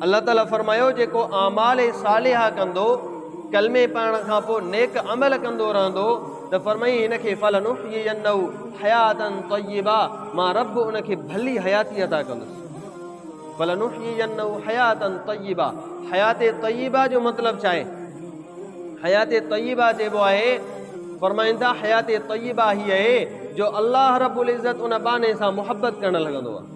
अल्लाह ताला फरमायो जेको आमाल सालिहा कंदो कलमे पढ़ण खां पोइ नेक अमल कंदो रहंदो त फरमाई हिनखे फलनुहयियन्नहु हयातन तय्यिबा, मां रब उनखे भली हयाती अता कंदुसि। फलनुहयियन्नहु हयातन तय्यिबा, हयात तय्यिबा जो मतिलबु छा आहे? हयात तय्यिबा चइबो आहे, फरमाईंदा हयात तय्यिबा ही आहे जो अल्लाह रब्बुल इज़्ज़त उन बाने सां मुहब्बत करणु लॻंदो आहे।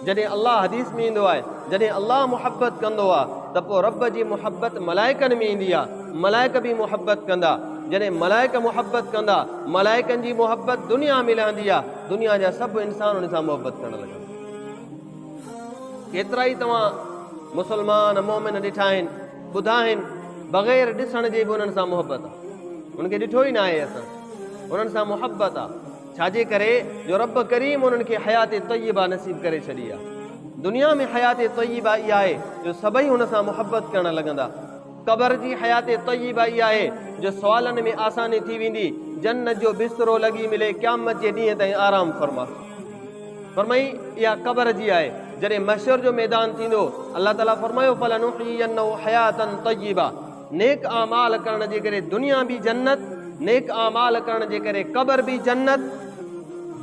जॾहिं अल्लाह हदीस में ईंदो आहे, जॾहिं अल्लाह मुहब्बत कंदो आहे त पोइ रब जी मुहब्बत मलाइकनि में ईंदी आहे, मलाइक बि मुहब्बत कंदा। जॾहिं मलाइक मुहब्बत कंदा, मलाइकनि जी मुहब्बत दुनिया में लहंदी आहे, दुनिया जा सभु इंसान उन सां मुहब्बत करणु लॻंदा। केतिरा ई तव्हां मुस्लमान मोमिन ॾिठा आहिनि, ॿुधा आहिनि, बग़ैर ॾिसण जे बि उन्हनि सां मुहब्बत आहे, उनखे ॾिठो ई न आहे असां, उन्हनि सां मुहब्बत आहे। छाजे करे? जो रब करीम उन्हनि खे हयात तय्यिबा नसीब करे छॾी आहे। दुनिया में हयात तय्यिबा इहा आहे जो सभई हुन सां मुहब्बत करणु लॻंदा। क़बर जी हयात तय्यिबा इहा आहे जो सवालनि में आसानी थी वेंदी, जन्नत जो बिस्तरो लॻी मिले, क़यामत जे ॾींहं ताईं आराम फरमा। फरमाई इहा क़बर जी आहे। जॾहिं महशर जो मैदान थींदो, अल्लाह ताला फरमायो फलनुहयियन्नहु हयातन तय्यिबा, नेक आमाल करण जे करे दुनिया बि जन्नत, नेक आमाल करण जे करे क़बर बि जन्नत।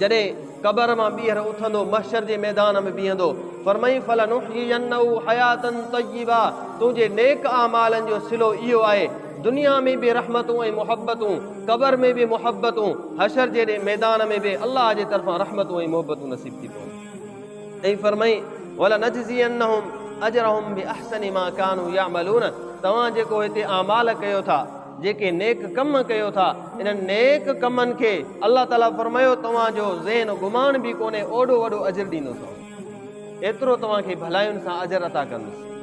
जॾहिं क़बर मां ॿीहर उथंदो, महशर जे मैदान में बीहंदो, फरमाई फलनुहयियन्नहु हयातन तय्यिबा, तुंहिंजे नेक आमालनि जो सिलो इहो आहे, दुनिया में बि रहमतूं ऐं मुहब्बतूं, क़बर में बि मुहब्बतूं, हशर जे मैदान में बि अल्लाह जे तरफ़ां रहमतूं ऐं मुहब्बतूं नसीब थी पवनि। ऐं फरमाई वलनजज़ियन्नहुम अजरहुम बिअहसनि मा कानू यामलून, तव्हां जेको हिते आमाल कयो था, जेके नेक कम कयो था, इन्हनि नेक कमनि खे अल्लाह ताला फरमायो तव्हांजो ज़हन गुमान बि कोन्हे, ओॾो वॾो अजर ॾींदोसांव, एतिरो तव्हांखे भलायुनि सां अजर अता कंदुसि।